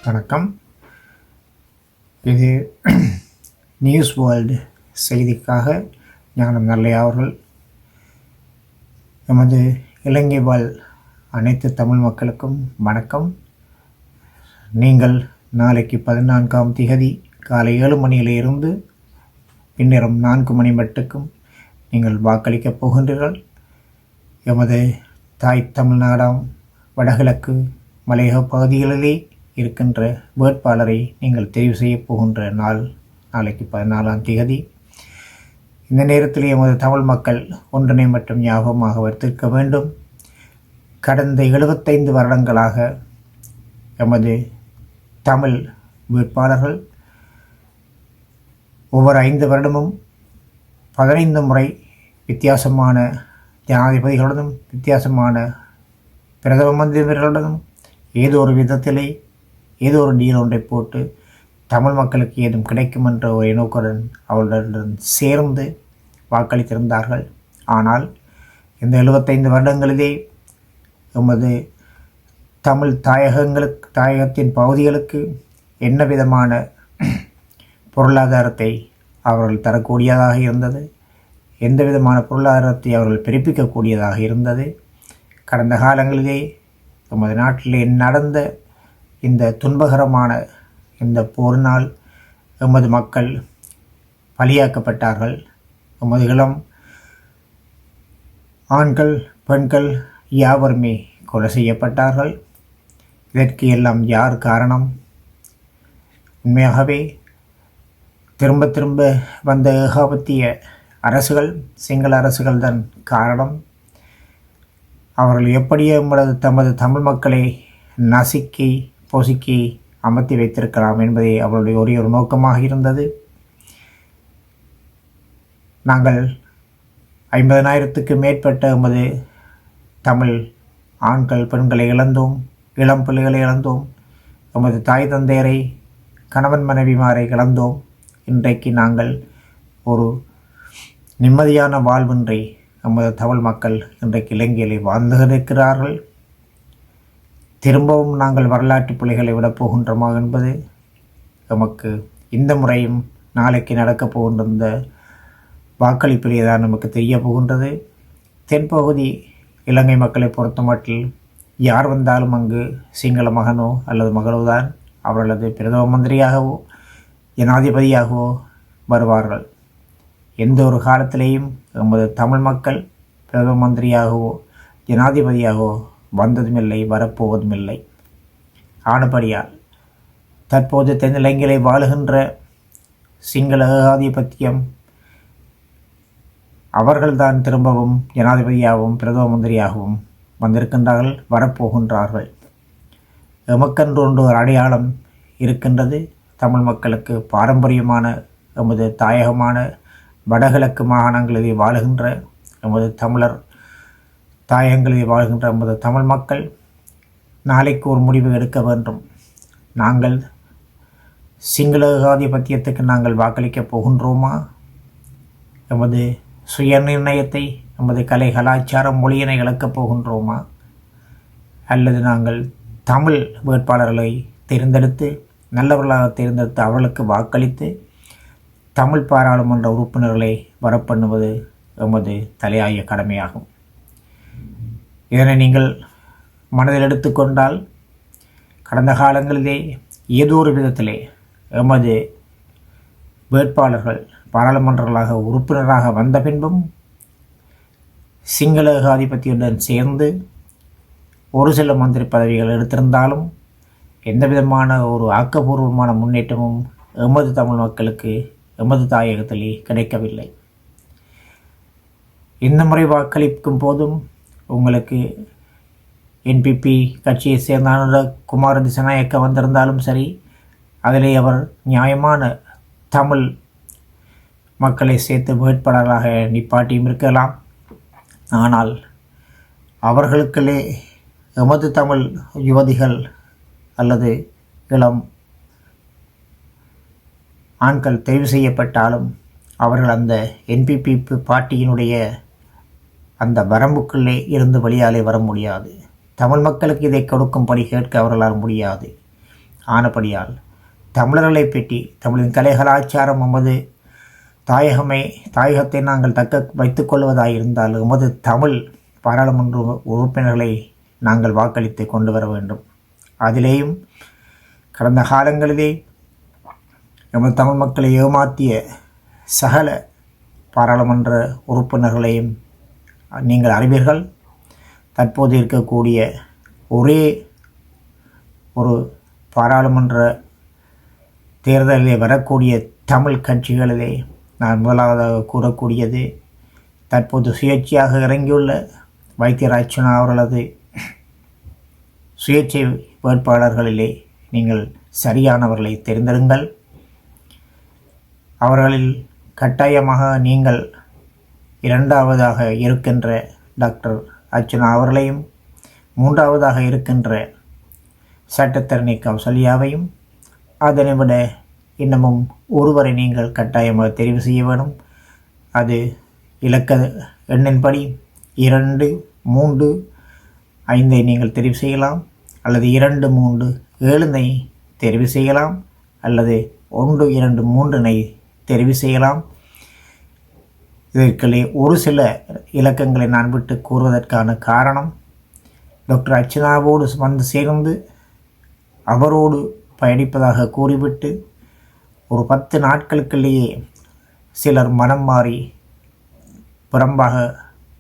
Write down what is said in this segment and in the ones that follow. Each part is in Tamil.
வணக்கம். இது நியூஸ் வேர்ல்டு செய்திக்காக ஞானம் நல்லையா அவர்கள். எமது இலங்கை வாழ் அனைத்து தமிழ் மக்களுக்கும் வணக்கம். நீங்கள் நாளைக்கு 14ஆம் திகதி காலை 7 மணியிலிருந்து பின்னரும் 4 மணி மட்டுக்கும் நீங்கள் வாக்களிக்கப் போகின்றீர்கள். எமது தாய் தமிழ்நாடாம் வடகிழக்கு மலையக பகுதிகளிலே இருக்கின்ற வேட்பாளரை நீங்கள் தெரிவு செய்ய போகின்ற நாளைக்கு 14ஆம் திகதி. இந்த நேரத்தில் எமது தமிழ் மக்கள் ஒன்றினை மட்டும் ஞாபகமாக வைத்திருக்க வேண்டும். கடந்த 75 வருடங்களாக எமது தமிழ் வேட்பாளர்கள் ஒவ்வொரு 5 வருடமும் 15 முறை வித்தியாசமான ஜனாதிபதிகளுடனும் வித்தியாசமான பிரதம மந்திரிகளுடனும் ஏதோ ஒரு விதத்திலே ஏதோ ஒரு டீல் ஒன்றை போட்டு தமிழ் மக்களுக்கு ஏதும் கிடைக்கும் என்ற ஒரு நோக்குடன் அவர்களுடன் சேர்ந்து வாக்களித்திருந்தார்கள். ஆனால் இந்த 75 வருடங்களிலே எமது தமிழ் தாயகத்தின் பகுதிகளுக்கு என்ன விதமான பொருளாதாரத்தை அவர்கள் தரக்கூடியதாக இருந்தது, எந்த விதமான பொருளாதாரத்தை அவர்கள் பிறப்பிக்கக்கூடியதாக இருந்தது. கடந்த காலங்களிலே எமது நாட்டிலே நடந்த இந்த துன்பகரமான இந்த போரினால் எமது மக்கள் பலியாக்கப்பட்டார்கள். எமது இளம் ஆண்கள் பெண்கள் யாவருமே கொலை செய்யப்பட்டார்கள். இதற்கு எல்லாம் யார் காரணம்? உண்மையாகவே திரும்ப திரும்ப வந்த ஏகாபத்திய அரசுகள், சிங்கள அரசுகள் தான் காரணம். அவர்கள் எப்படியே தமது தமிழ் மக்களை நசுக்கி பொசுக்கி அமர்த்தி வைத்திருக்கலாம் என்பதே அவருடைய ஒரே ஒரு நோக்கமாக இருந்தது. நாங்கள் 50,000க்கு மேற்பட்ட எமது தமிழ் ஆண்கள் பெண்களை இழந்தோம், இளம் பிள்ளைகளை இழந்தோம், எமது தாய் தந்தையரை கணவன் மனைவிமாரை இழந்தோம். இன்றைக்கு நாங்கள் ஒரு நிம்மதியான வாழ்வின்றி நமது தமிழ் மக்கள் இன்றைக்கு இலங்கையிலே வாழ்ந்திருக்கிறார்கள். திரும்பவும் நாங்கள் வரலாற்று பிள்ளைகளை விடப் போகின்றோமா என்பது நமக்கு இந்த முறையும் நாளைக்கு நடக்கப் போகின்ற இந்த வாக்களிப்பிலே தான் நமக்கு தெரிய போகின்றது. தென்பகுதி இலங்கை மக்களை பொறுத்தமட்டில் யார் வந்தாலும் அங்கு சிங்கள மகனோ அல்லது மகளோ தான் அவர்களது பிரதம மந்திரியாகவோ ஜனாதிபதியாகவோ வருவார்கள். எந்த ஒரு காலத்திலேயும் எமது தமிழ் மக்கள் பிரதம மந்திரியாகவோ ஜனாதிபதியாகவோ வந்ததுமில்லை, வரப்போவதுமில்லை. ஆனபடியால் தற்போது தென்னிலங்கையிலே வாழுகின்ற சிங்கள ஏகாதிபத்தியம் அவர்கள்தான் திரும்பவும் ஜனாதிபதியாகவும் பிரதம மந்திரியாகவும் வந்திருக்கின்றார்கள், வரப்போகின்றார்கள். எமக்கென்று ஒன்று ஒரு அடையாளம் இருக்கின்றது. தமிழ் மக்களுக்கு பாரம்பரியமான எமது தாயகமான வடகிழக்கு மாகாணங்களிலே வாழுகின்ற எமது தமிழர் தாயகங்களிலே வாழ்கின்ற எமது தமிழ் மக்கள் நாளைக்கு ஒரு முடிவு எடுக்க வேண்டும். நாங்கள் சிங்கள ஏகாதிபத்தியத்துக்கு நாங்கள் வாக்களிக்கப் போகின்றோமா? எமது சுய நிர்ணயத்தை, எமது கலை கலாச்சாரம் மொழியினை இழக்கப் போகின்றோமா? அல்லது நாங்கள் தமிழ் வேட்பாளர்களை தேர்ந்தெடுத்து நல்லவர்களாக தேர்ந்தெடுத்து அவர்களுக்கு வாக்களித்து தமிழ் பாராளுமன்ற உறுப்பினர்களை வரப்பண்ணுவது எமது தலையாய கடமையாகும். இதனை நீங்கள் மனதில் எடுத்துக்கொண்டால் கடந்த காலங்களிலே ஏதோ ஒரு விதத்திலே எமது வேட்பாளர்கள் பாராளுமன்றங்களாக உறுப்பினராக வந்த பின்பும் சிங்கள ஏகாதிபத்தியுடன் சேர்ந்து ஒரு சில மந்திரி பதவிகள் எடுத்திருந்தாலும் எந்த விதமான ஒரு ஆக்கப்பூர்வமான முன்னேற்றமும் எமது தமிழ் மக்களுக்கு எமது தாயகத்திலே கிடைக்கவில்லை. இந்த முறை வாக்களிக்கும் போதும் உங்களுக்கு என்பிபி கட்சியை சேர்ந்த குமார திசாநாயக்க வந்திருந்தாலும் சரி, அதிலே அவர் நியாயமான தமிழ் மக்களை சேர்த்து வேட்பாளராக நிப்பாட்டியும் இருக்கலாம். ஆனால் அவர்களுக்களே எமது தமிழ் யுவதிகள் அல்லது இளம் ஆண்கள் தெரிவு செய்யப்பட்டாலும் அவர்கள் அந்த என்பிபி பார்ட்டியினுடைய அந்த வரம்புக்குள்ளே இருந்து வெளியாலே வர முடியாது. தமிழ் மக்களுக்கு இதை கொடுக்கும்படி கேட்க அவர்களால் முடியாது. ஆனபடியால் தமிழர்களை பற்றி தமிழின் கலை கலாச்சாரம் எமது தாயகத்தை நாங்கள் தக்க வைத்துக்கொள்வதாக இருந்தால் எமது தமிழ் பாராளுமன்ற உறுப்பினர்களை நாங்கள் வாக்களித்து கொண்டு வர வேண்டும். அதிலேயும் கடந்த காலங்களிலே எமது தமிழ் மக்களை ஏமாற்றிய சகல பாராளுமன்ற உறுப்பினர்களையும் நீங்கள் அறிவீர்கள். தற்போது இருக்கக்கூடிய ஒரே ஒரு பாராளுமன்ற தேர்தலிலே வரக்கூடிய தமிழ் கட்சிகளிலே நான் முதலாவதாக கூறக்கூடியது தற்போது சுயேட்சையாக இறங்கியுள்ள வைத்தியர் அர்ச்சுனா அவர்களது சுயேட்சை வேட்பாளர்களிலே நீங்கள் சரியானவர்களை தெரிந்தெடுங்கள். அவர்களில் கட்டாயமாக நீங்கள் இரண்டாவதாக இருக்கின்ற டாக்டர் அர்ச்சுனா அவர்களையும் மூன்றாவதாக இருக்கின்ற சட்டத்தரணி கௌசல்யாவையும் அதனை விட இன்னமும் ஒருவரை நீங்கள் கட்டாயமாக தெரிவு செய்ய வேண்டும். அது இலக்க எண்ணின்படி 2, 3, 5 நீங்கள் தெரிவு செய்யலாம், அல்லது 2, 3, 7 தெரிவு செய்யலாம், அல்லது 1, 2, 3 தெரிவு செய்யலாம். இதற்குள்ளே ஒரு சில இலக்கங்களை நான் விட்டு கூறுவதற்கான காரணம், டாக்டர் அர்ச்சுனாவோடு வந்து சேர்ந்து அவரோடு பயணிப்பதாக கூறிவிட்டு ஒரு 10 நாட்களுக்குள்ளேயே சிலர் மனம் மாறி புறம்பாக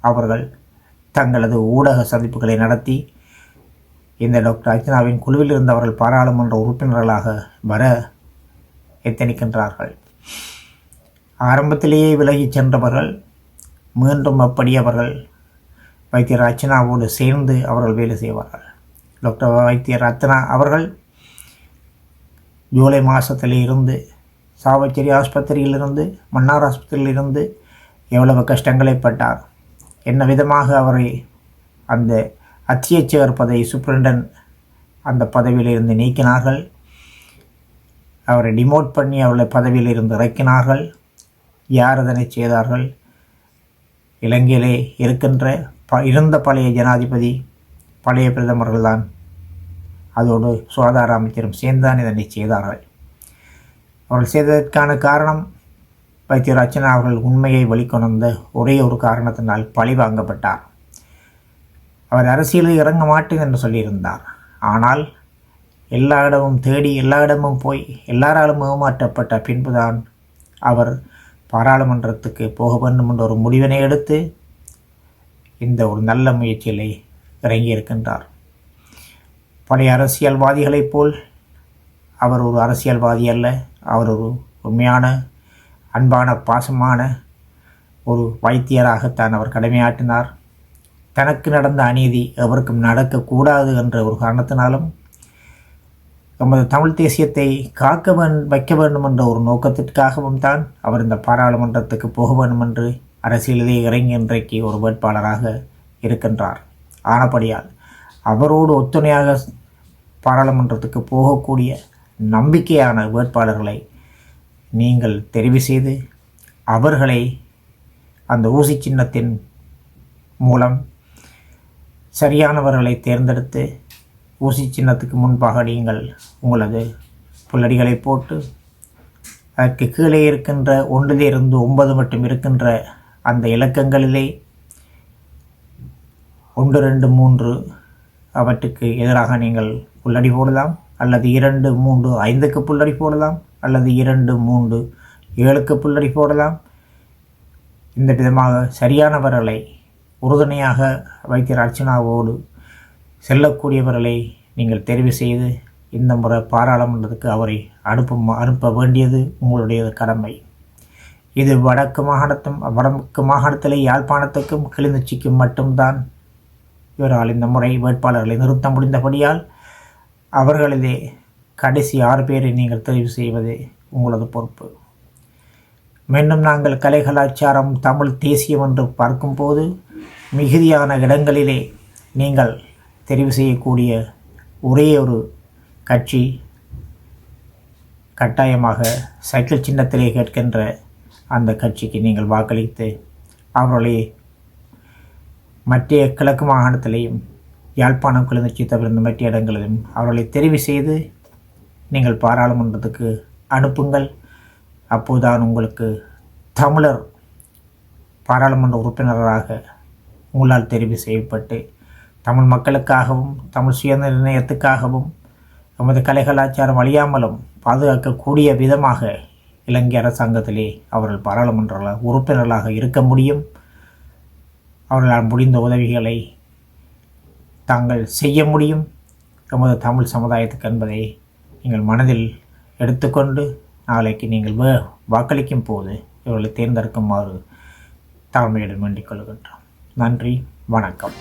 அவர்கள் தங்களது ஊடக சந்திப்புகளை நடத்தி இந்த டாக்டர் அர்ச்சுனாவின் குழுவில் இருந்தவர்கள் பாராளுமன்ற உறுப்பினர்களாக வர எத்தனிக்கின்றார்கள். ஆரம்பத்திலேயே விலகிச் சென்றவர்கள் மீண்டும் அப்படி அவர்கள் வைத்தியர் அர்ச்சுனாவோடு சேர்ந்து அவர்கள் வேலை செய்வார்கள். டாக்டர் வைத்தியர் அர்ச்சுனா அவர்கள் ஜூலை மாதத்தில் இருந்து சாவச்சேரி ஆஸ்பத்திரியிலிருந்து மன்னார் ஆஸ்பத்திரியிலிருந்து எவ்வளவு கஷ்டங்களை பட்டார், என்ன விதமாக அவரை அந்த அத்தியட்சகர் பதவி சூப்பரிண்டன் அந்த பதவியிலிருந்து நீக்கினார்கள், அவரை டிமோட் பண்ணி அவளை பதவியிலிருந்து இறக்கினார்கள். யார் அதனை செய்தார்கள்? இலங்கையிலே இருந்த பழைய ஜனாதிபதி பழைய பிரதமர்கள்தான், அதோடு சுகாதார அமைச்சரும் சேர்ந்தான் இதனை செய்தார்கள். அவர்கள் செய்ததற்கான காரணம் வைத்தியர் அர்ச்சுனா அவர்கள் உண்மையை வெளிக்கொணர்ந்த ஒரே ஒரு காரணத்தினால் பழி வாங்கப்பட்டார். அவர் அரசியலில் இறங்க மாட்டேன் என்று சொல்லியிருந்தார். ஆனால் எல்லா இடமும் தேடி எல்லா இடமும் போய் எல்லாராலும் ஏமாற்றப்பட்ட பின்புதான் அவர் பாராளுமன்றத்துக்கு போக வேண்டும் என்ற ஒரு முடிவினை எடுத்து இந்த ஒரு நல்ல முயற்சிகளை இறங்கியிருக்கின்றார். பழைய அரசியல்வாதிகளைப் போல் அவர் ஒரு அரசியல்வாதி அல்ல, அவர் ஒரு உண்மையான அன்பான பாசமான ஒரு வைத்தியராகத்தான் அவர் கடமையாற்றினார். தனக்கு நடந்த அநீதி எவருக்கும் நடக்கக்கூடாது என்ற ஒரு காரணத்தினாலும் நமது தமிழ் தேசியத்தை வைக்க வேண்டும் என்ற ஒரு நோக்கத்திற்காகவும் தான் அவர் இந்த பாராளுமன்றத்துக்கு போக வேண்டும் என்று அரசியலிலே இறங்கி இன்றைக்கு ஒரு வேட்பாளராக இருக்கின்றார். ஆனபடியால் அவரோடு ஒத்துணையாக பாராளுமன்றத்துக்கு போகக்கூடிய நம்பிக்கையான வேட்பாளர்களை நீங்கள் தெரிவு செய்து அவர்களை அந்த ஊசி சின்னத்தின் மூலம் சரியானவர்களை தேர்ந்தெடுத்து ஊசி சின்னத்துக்கு முன்பாக நீங்கள் உங்களது புல்லடிகளை போட்டு அதற்கு கீழே இருக்கின்ற 1லிருந்து 9 மட்டும் இருக்கின்ற அந்த இலக்கங்களிலே 1, 2, 3 அவற்றுக்கு எதிராக நீங்கள் புல்லடி போடலாம், அல்லது 2, 3, 5க்கு புல்லடி போடலாம், அல்லது 2, 3, 7க்கு புல்லடி போடலாம். இந்த விதமாக சரியானவர்களை உறுதுணையாக வைத்தியர் அர்ச்சுனாவோடு செல்லக்கூடியவர்களை நீங்கள் தெரிவு செய்து இந்த முறை பாராளுமன்றத்துக்கு அவரை அனுப்ப வேண்டியது உங்களுடைய கடமை. இது வடக்கு மாகாணத்திலே யாழ்ப்பாணத்துக்கும் கிளிநொச்சிக்கும் மட்டும்தான் இவரால் இந்த முறை வேட்பாளர்களை நிறுத்த முடிந்தபடியால் அவர்களிலே கடைசி 6 பேரை நீங்கள் தெரிவு செய்வது உங்களது பொறுப்பு. மீண்டும் நாங்கள் கலை கலாச்சாரம் தமிழ் தேசியம் என்று பார்க்கும்போது மிகுதியான இடங்களிலே நீங்கள் தெரிவு செய்யக்கூடிய ஒரே ஒரு கட்சி கட்டாயமாக சைக்கிள் சின்னத்திலே கேட்கின்ற அந்த கட்சிக்கு நீங்கள் வாக்களித்து அவர்களை மற்ற கிழக்கு மாகாணத்திலேயும் யாழ்ப்பாணம் கிளிநொச்சி தவிர்த்த மற்ற இடங்களிலும் அவர்களை தெரிவு செய்து நீங்கள் பாராளுமன்றத்துக்கு அனுப்புங்கள். அப்போதுதான் உங்களுக்கு தமிழர் பாராளுமன்ற உறுப்பினராக உங்களால் தெரிவு செய்யப்பட்டு தமிழ் மக்களுக்காகவும் தமிழ் சுயநிர்ணயத்துக்காகவும் நமது கலை கலாச்சாரம் அழியாமலும் பாதுகாக்கக்கூடிய விதமாக இலங்கை அரசாங்கத்திலே அவர்கள் பாராளுமன்ற உறுப்பினர்களாக இருக்க முடியும். அவர்களால் முடிந்த உதவிகளை தாங்கள் செய்ய முடியும் எமது தமிழ் சமுதாயத்துக்கு என்பதை நீங்கள் மனதில் எடுத்துக்கொண்டு நாளைக்கு நீங்கள் வாக்களிக்கும் போது இவர்களை தேர்ந்தெடுக்குமாறு தாழ்மையுடன் வேண்டிக் கொள்கின்றோம். நன்றி, வணக்கம்.